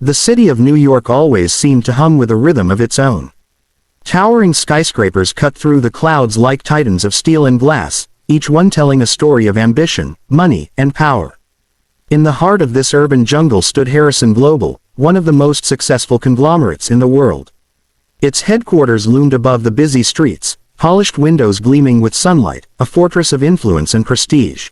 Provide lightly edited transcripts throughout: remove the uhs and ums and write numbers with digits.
The city of New York always seemed to hum with a rhythm of its own. Towering skyscrapers cut through the clouds like titans of steel and glass, each one telling a story of ambition, money, and power. In the heart of this urban jungle stood Harrison Global, one of the most successful conglomerates in the world. Its headquarters loomed above the busy streets, polished windows gleaming with sunlight, a fortress of influence and prestige.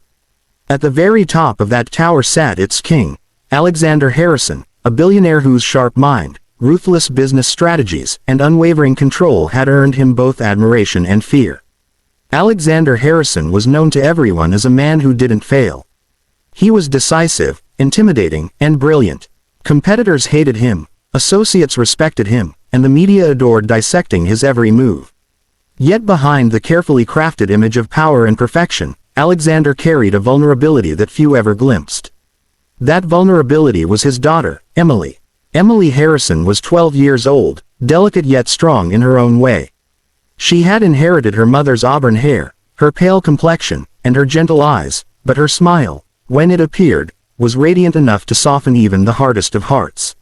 At the very top of that tower sat its king, Alexander Harrison, a billionaire whose sharp mind, ruthless business strategies, and unwavering control had earned him both admiration and fear. Alexander Harrison was known to everyone as a man who didn't fail. He was decisive, intimidating, and brilliant. Competitors hated him, associates respected him, and the media adored dissecting his every move. Yet behind the carefully crafted image of power and perfection, Alexander carried a vulnerability that few ever glimpsed. That vulnerability was his daughter, Emily. Emily Harrison was 12 years old, delicate yet strong in her own way. She had inherited her mother's auburn hair, her pale complexion, and her gentle eyes, but her smile, when it appeared, was radiant enough to soften even the hardest of hearts.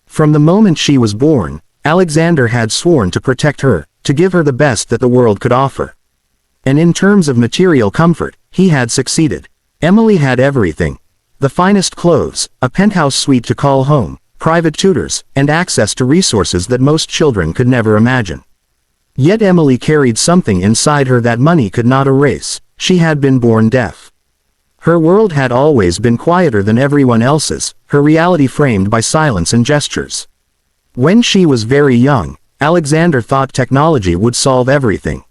From the moment she was born, Alexander had sworn to protect her, to give her the best that the world could offer. And in terms of material comfort, he had succeeded. Emily had everything. The finest clothes, a penthouse suite to call home, private tutors, and access to resources that most children could never imagine. Yet Emily carried something inside her that money could not erase. She had been born deaf. Her world had always been quieter than everyone else's, her reality framed by silence and gestures. When she was very young, Alexander thought technology would solve everything.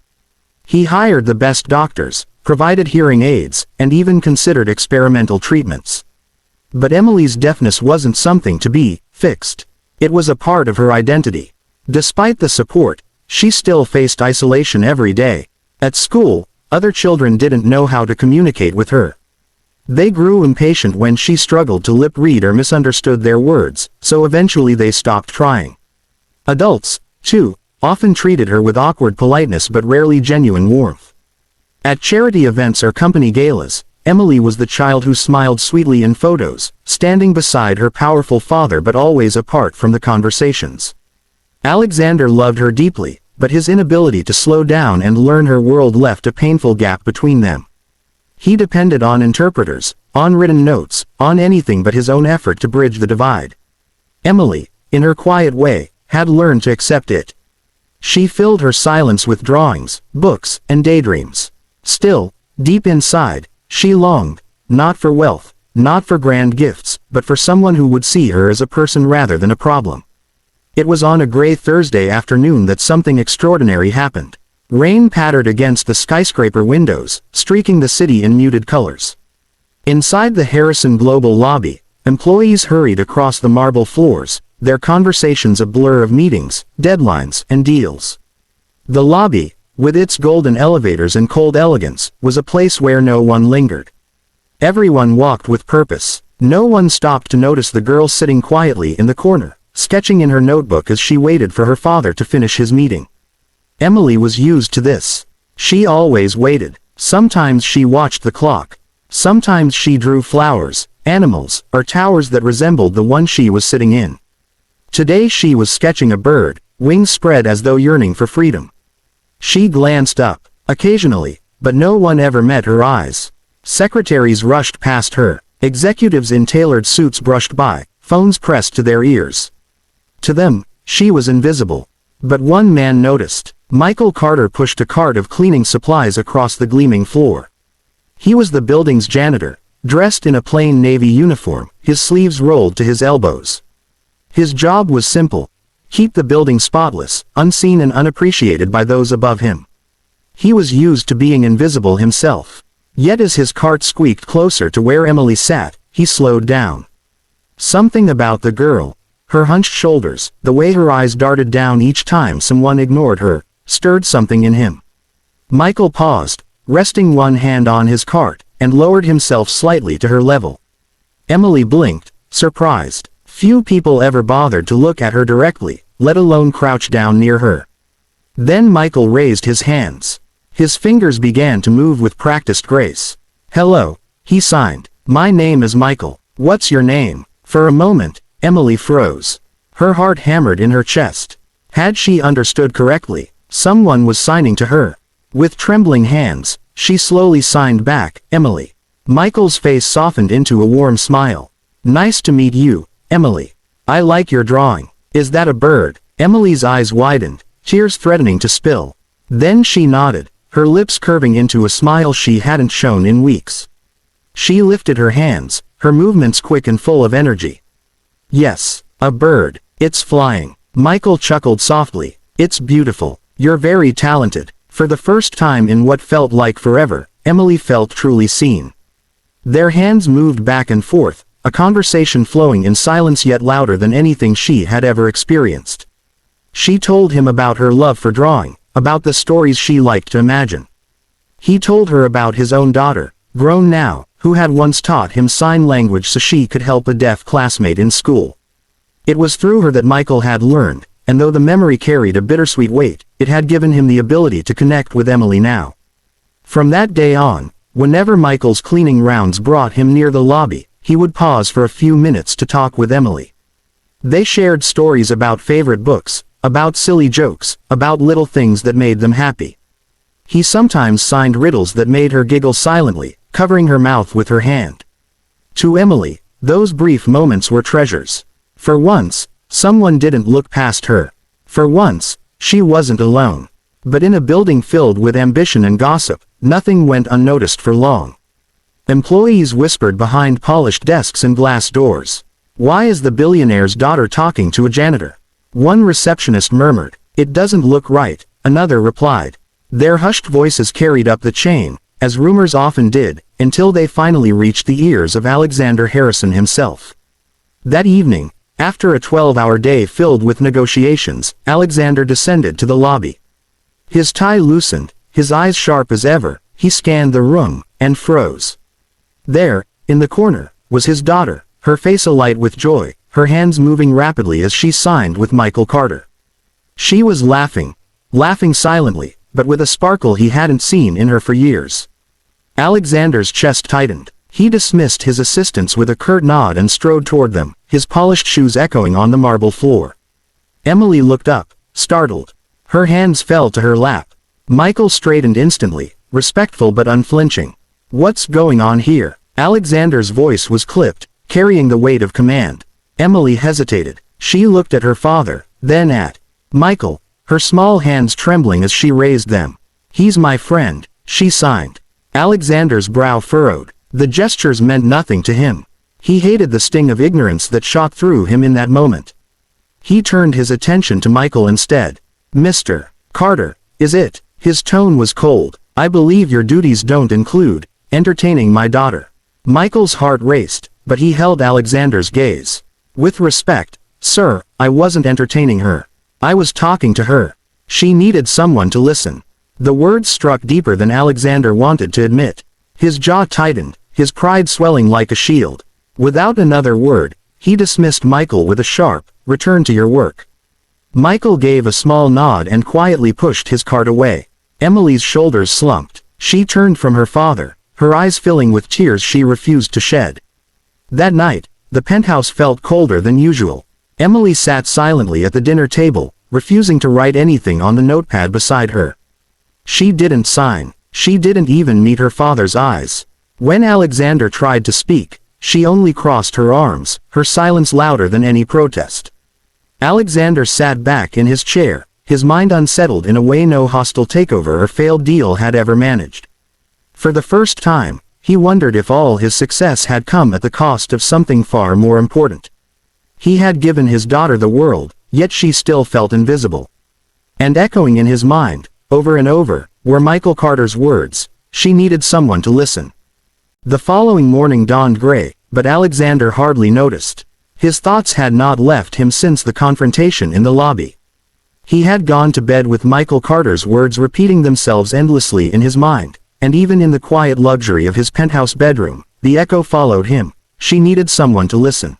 He hired the best doctors, provided hearing aids, and even considered experimental treatments. But Emily's deafness wasn't something to be fixed. It was a part of her identity. Despite the support, she still faced isolation every day. At school, other children didn't know how to communicate with her. They grew impatient when she struggled to lip read or misunderstood their words, so eventually they stopped trying. Adults, too, often treated her with awkward politeness but rarely genuine warmth. At charity events or company galas, Emily was the child who smiled sweetly in photos, standing beside her powerful father but always apart from the conversations. Alexander loved her deeply, but his inability to slow down and learn her world left a painful gap between them. He depended on interpreters, on written notes, on anything but his own effort to bridge the divide. Emily, in her quiet way, had learned to accept it. She filled her silence with drawings, books, and daydreams. Still, deep inside, she longed, not for wealth, not for grand gifts, but for someone who would see her as a person rather than a problem. It was on a gray Thursday afternoon that something extraordinary happened. Rain pattered against the skyscraper windows, streaking the city in muted colors. Inside the Harrison Global lobby, employees hurried across the marble floors, their conversations a blur of meetings, deadlines, and deals. The lobby, with its golden elevators and cold elegance, was a place where no one lingered. Everyone walked with purpose. No one stopped to notice the girl sitting quietly in the corner, sketching in her notebook as she waited for her father to finish his meeting. Emily was used to this. She always waited. Sometimes she watched the clock. Sometimes she drew flowers, animals, or towers that resembled the one she was sitting in. Today she was sketching a bird, wings spread as though yearning for freedom. She glanced up, occasionally, but no one ever met her eyes. Secretaries rushed past her, executives in tailored suits brushed by, phones pressed to their ears. To them, she was invisible. But one man noticed. Michael Carter pushed a cart of cleaning supplies across the gleaming floor. He was the building's janitor, dressed in a plain navy uniform, his sleeves rolled to his elbows. His job was simple: keep the building spotless, unseen and unappreciated by those above him. He was used to being invisible himself. Yet as his cart squeaked closer to where Emily sat, he slowed down. Something about the girl, her hunched shoulders, the way her eyes darted down each time someone ignored her, stirred something in him. Michael paused, resting one hand on his cart, and lowered himself slightly to her level. Emily blinked, surprised. Few people ever bothered to look at her directly, let alone crouch down near her. Then Michael raised his hands. His fingers began to move with practiced grace. "Hello," he signed. "My name is Michael. What's your name?" For a moment, Emily froze. Her heart hammered in her chest. Had she understood correctly? Someone was signing to her. With trembling hands, she slowly signed back, Emily. Michael's face softened into a warm smile. Nice to meet you, Emily. I like your drawing. Is that a bird? Emily's eyes widened, tears threatening to spill. Then she nodded, her lips curving into a smile she hadn't shown in weeks. She lifted her hands, her movements quick and full of energy. Yes, a bird. It's flying. Michael chuckled softly. It's beautiful. You're very talented. For the first time in what felt like forever, Emily felt truly seen. Their hands moved back and forth, a conversation flowing in silence yet louder than anything she had ever experienced. She told him about her love for drawing, about the stories she liked to imagine. He told her about his own daughter, grown now, who had once taught him sign language so she could help a deaf classmate in school. It was through her that Michael had learned, and though the memory carried a bittersweet weight, it had given him the ability to connect with Emily now. From that day on, whenever Michael's cleaning rounds brought him near the lobby, he would pause for a few minutes to talk with Emily. They shared stories about favorite books, about silly jokes, about little things that made them happy. He sometimes signed riddles that made her giggle silently, covering her mouth with her hand. To Emily, those brief moments were treasures. For once, someone didn't look past her. For once, she wasn't alone. But in a building filled with ambition and gossip, nothing went unnoticed for long. Employees whispered behind polished desks and glass doors. Why is the billionaire's daughter talking to a janitor? One receptionist murmured, "It doesn't look right," another replied. Their hushed voices carried up the chain, as rumors often did, until they finally reached the ears of Alexander Harrison himself. That evening, after a 12-hour day filled with negotiations, Alexander descended to the lobby. His tie loosened, his eyes sharp as ever, he scanned the room, and froze. There, in the corner, was his daughter, her face alight with joy, her hands moving rapidly as she signed with Michael Carter. She was laughing silently, but with a sparkle he hadn't seen in her for years. Alexander's chest tightened. He dismissed his assistants with a curt nod and strode toward them, his polished shoes echoing on the marble floor. Emily looked up, startled. Her hands fell to her lap. Michael straightened instantly, respectful but unflinching. "What's going on here?" Alexander's voice was clipped, carrying the weight of command. Emily hesitated. She looked at her father, then at Michael, her small hands trembling as she raised them. "He's my friend," she signed. Alexander's brow furrowed. The gestures meant nothing to him. He hated the sting of ignorance that shot through him in that moment. He turned his attention to Michael instead. "Mr. Carter, is it?" His tone was cold. "I believe your duties don't include entertaining my daughter." Michael's heart raced, but he held Alexander's gaze. "With respect, sir, I wasn't entertaining her. I was talking to her. She needed someone to listen." The words struck deeper than Alexander wanted to admit. His jaw tightened, his pride swelling like a shield. Without another word, he dismissed Michael with a sharp, "Return to your work." Michael gave a small nod and quietly pushed his cart away. Emily's shoulders slumped. She turned from her father, her eyes filling with tears she refused to shed. That night, the penthouse felt colder than usual. Emily sat silently at the dinner table, refusing to write anything on the notepad beside her. She didn't sign. She didn't even meet her father's eyes. When Alexander tried to speak, she only crossed her arms, her silence louder than any protest. Alexander sat back in his chair, his mind unsettled in a way no hostile takeover or failed deal had ever managed. For the first time, he wondered if all his success had come at the cost of something far more important. He had given his daughter the world, yet she still felt invisible. And echoing in his mind, over and over, were Michael Carter's words, "She needed someone to listen." The following morning dawned gray, but Alexander hardly noticed. His thoughts had not left him since the confrontation in the lobby. He had gone to bed with Michael Carter's words repeating themselves endlessly in his mind, and even in the quiet luxury of his penthouse bedroom, the echo followed him. She needed someone to listen.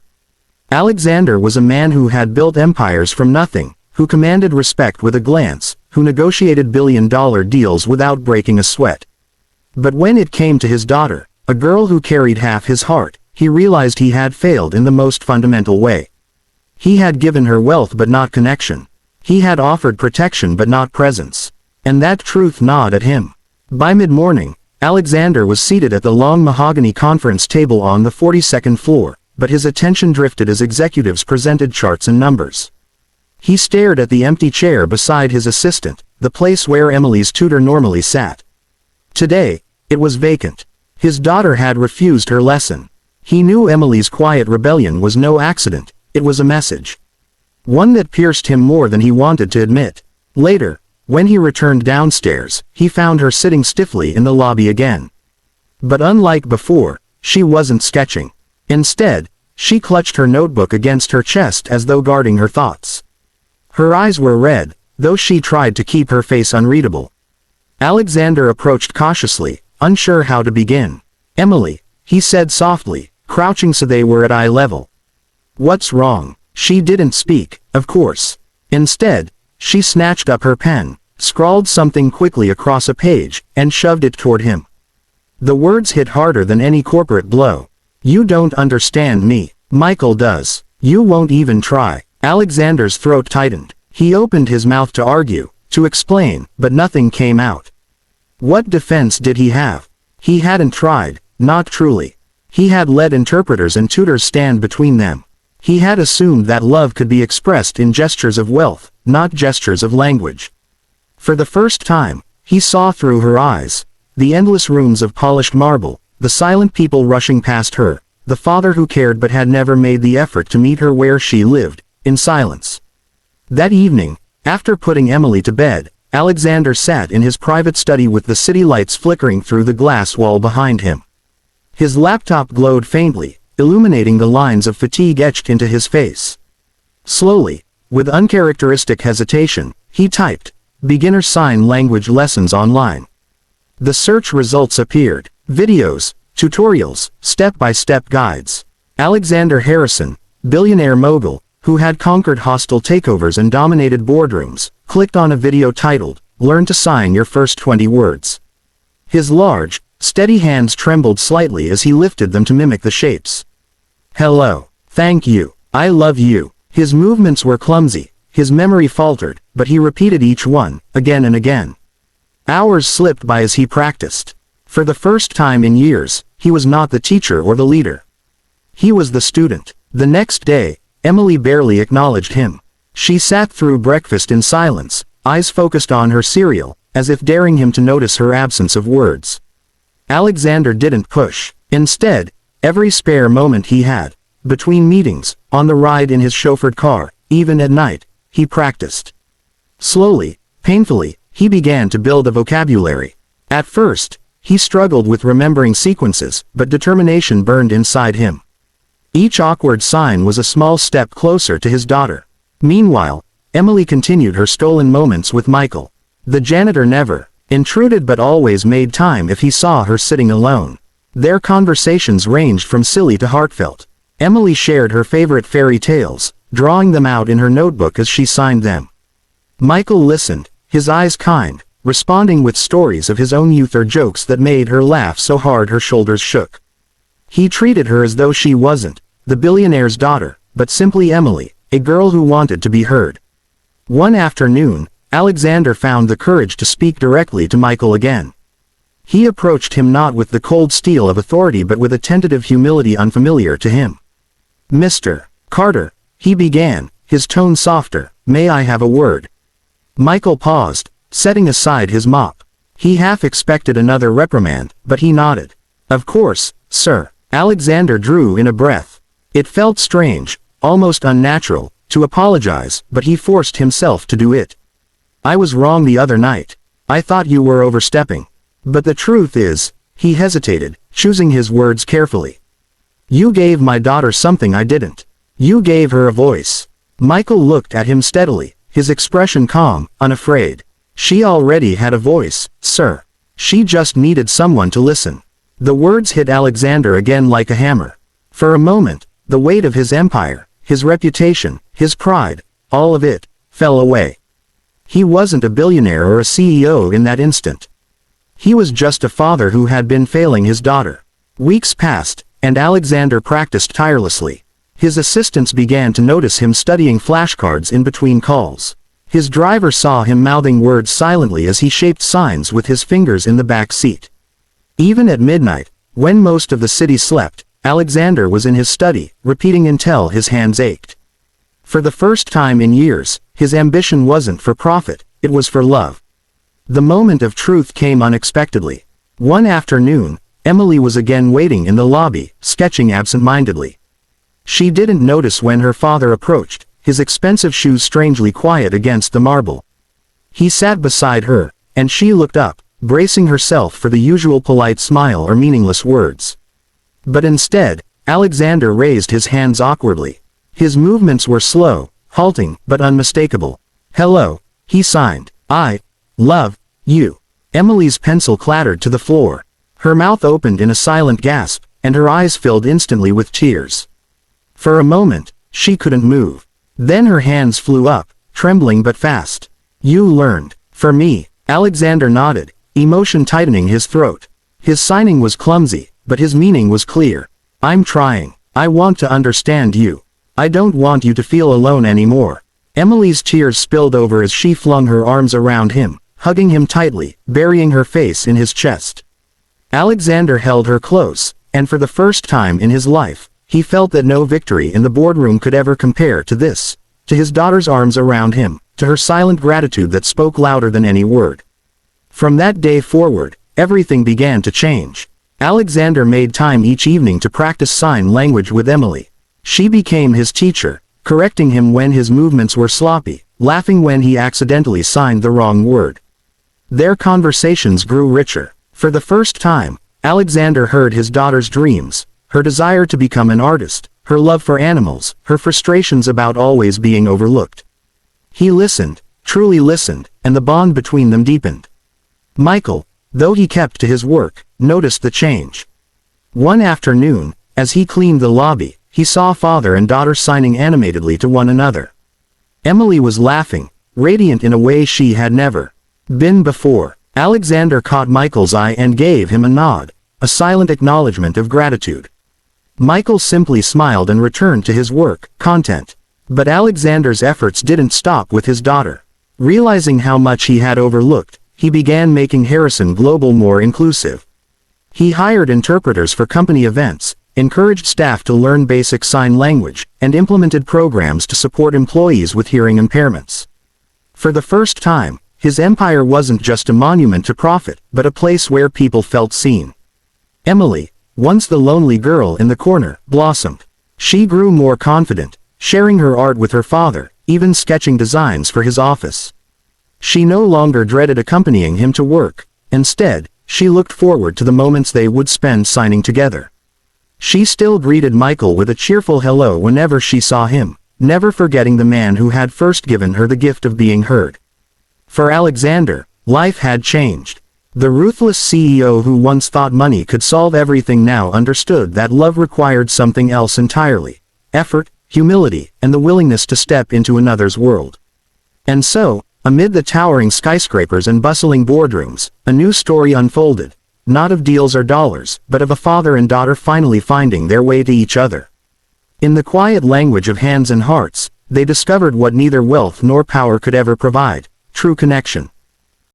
Alexander was a man who had built empires from nothing, who commanded respect with a glance, who negotiated billion-dollar deals without breaking a sweat. But when it came to his daughter, a girl who carried half his heart, he realized he had failed in the most fundamental way. He had given her wealth but not connection. He had offered protection but not presence. And that truth gnawed at him. By mid-morning, Alexander was seated at the long mahogany conference table on the 42nd floor, but his attention drifted as executives presented charts and numbers. He stared at the empty chair beside his assistant, the place where Emily's tutor normally sat. Today, it was vacant. His daughter had refused her lesson. He knew Emily's quiet rebellion was no accident, it was a message. One that pierced him more than he wanted to admit. Later, when he returned downstairs, he found her sitting stiffly in the lobby again. But unlike before, she wasn't sketching. Instead, she clutched her notebook against her chest as though guarding her thoughts. Her eyes were red, though she tried to keep her face unreadable. Alexander approached cautiously, unsure how to begin. "Emily," he said softly, crouching so they were at eye level. "What's wrong?" She didn't speak, of course. Instead, she snatched up her pen, scrawled something quickly across a page, and shoved it toward him. The words hit harder than any corporate blow. "You don't understand me. Michael does. You won't even try." Alexander's throat tightened. He opened his mouth to argue, to explain, but nothing came out. What defense did he have? He hadn't tried, not truly. He had let interpreters and tutors stand between them. He had assumed that love could be expressed in gestures of wealth, not gestures of language. For the first time, he saw through her eyes. The endless rooms of polished marble, the silent people rushing past her, the father who cared but had never made the effort to meet her where she lived, in silence. That evening, after putting Emily to bed, Alexander sat in his private study with the city lights flickering through the glass wall behind him. His laptop glowed faintly, illuminating the lines of fatigue etched into his face. Slowly, with uncharacteristic hesitation, he typed, "Beginner Sign Language Lessons Online." The search results appeared. Videos, tutorials, step-by-step guides. Alexander Harrison, billionaire mogul, who had conquered hostile takeovers and dominated boardrooms, clicked on a video titled, "Learn to Sign Your First 20 Words." His large, steady hands trembled slightly as he lifted them to mimic the shapes. "Hello. Thank you. I love you." His movements were clumsy, his memory faltered, but he repeated each one, again and again. Hours slipped by as he practiced. For the first time in years, he was not the teacher or the leader. He was the student. The next day, Emily barely acknowledged him. She sat through breakfast in silence, eyes focused on her cereal, as if daring him to notice her absence of words. Alexander didn't push. Instead, every spare moment he had, between meetings, on the ride in his chauffeured car, even at night, he practiced. Slowly, painfully, he began to build a vocabulary. At first, he struggled with remembering sequences, but determination burned inside him. Each awkward sign was a small step closer to his daughter. Meanwhile, Emily continued her stolen moments with Michael. The janitor never intruded but always made time if he saw her sitting alone. Their conversations ranged from silly to heartfelt. Emily shared her favorite fairy tales, drawing them out in her notebook as she signed them. Michael listened, his eyes kind, responding with stories of his own youth or jokes that made her laugh so hard her shoulders shook. He treated her as though she wasn't the billionaire's daughter, but simply Emily, a girl who wanted to be heard. One afternoon, Alexander found the courage to speak directly to Michael again. He approached him not with the cold steel of authority but with a tentative humility unfamiliar to him. "Mr. Carter," he began, his tone softer, "may I have a word?" Michael paused, setting aside his mop. He half expected another reprimand, but he nodded. "Of course, sir." Alexander drew in a breath. It felt strange, almost unnatural, to apologize, but he forced himself to do it. "I was wrong the other night. I thought you were overstepping. But the truth is," he hesitated, choosing his words carefully. "You gave my daughter something I didn't. You gave her a voice." Michael looked at him steadily, his expression calm, unafraid. "She already had a voice, sir. She just needed someone to listen." The words hit Alexander again like a hammer. For a moment, the weight of his empire, his reputation, his pride, all of it, fell away. He wasn't a billionaire or a CEO in that instant. He was just a father who had been failing his daughter. Weeks passed, and Alexander practiced tirelessly. His assistants began to notice him studying flashcards in between calls. His driver saw him mouthing words silently as he shaped signs with his fingers in the back seat. Even at midnight, when most of the city slept, Alexander was in his study, repeating until his hands ached. For the first time in years, his ambition wasn't for profit, it was for love. The moment of truth came unexpectedly. One afternoon, Emily was again waiting in the lobby, sketching absent-mindedly. She didn't notice when her father approached, his expensive shoes strangely quiet against the marble. He sat beside her, and she looked up, bracing herself for the usual polite smile or meaningless words. But instead, Alexander raised his hands awkwardly. His movements were slow, halting, but unmistakable. "Hello," he signed. "I love you." Emily's pencil clattered to the floor. Her mouth opened in a silent gasp, and her eyes filled instantly with tears. For a moment, she couldn't move. Then her hands flew up, trembling but fast. "You learned. For me." Alexander nodded, emotion tightening his throat. His signing was clumsy, but his meaning was clear. "I'm trying. I want to understand you. I don't want you to feel alone anymore." Emily's tears spilled over as she flung her arms around him, hugging him tightly, burying her face in his chest. Alexander held her close, and for the first time in his life, he felt that no victory in the boardroom could ever compare to this, to his daughter's arms around him, to her silent gratitude that spoke louder than any word. From that day forward, everything began to change. Alexander made time each evening to practice sign language with Emily. She became his teacher, correcting him when his movements were sloppy, laughing when he accidentally signed the wrong word. Their conversations grew richer. For the first time, Alexander heard his daughter's dreams, her desire to become an artist, her love for animals, her frustrations about always being overlooked. He listened, truly listened, and the bond between them deepened. Michael, though he kept to his work, noticed the change. One afternoon, as he cleaned the lobby, he saw father and daughter signing animatedly to one another. Emily was laughing, radiant in a way she had never been before. Alexander caught Michael's eye and gave him a nod, a silent acknowledgement of gratitude. Michael simply smiled and returned to his work, content. But Alexander's efforts didn't stop with his daughter. Realizing how much he had overlooked, he began making Harrison Global more inclusive. He hired interpreters for company events, encouraged staff to learn basic sign language, and implemented programs to support employees with hearing impairments. For the first time, his empire wasn't just a monument to profit, but a place where people felt seen. Emily, once the lonely girl in the corner, blossomed. She grew more confident, sharing her art with her father, even sketching designs for his office. She no longer dreaded accompanying him to work. Instead, she looked forward to the moments they would spend signing together. She still greeted Michael with a cheerful hello whenever she saw him, never forgetting the man who had first given her the gift of being heard. For Alexander, life had changed. The ruthless CEO who once thought money could solve everything now understood that love required something else entirely: effort, humility, and the willingness to step into another's world. And so, amid the towering skyscrapers and bustling boardrooms, a new story unfolded, not of deals or dollars, but of a father and daughter finally finding their way to each other. In the quiet language of hands and hearts, they discovered what neither wealth nor power could ever provide: true connection.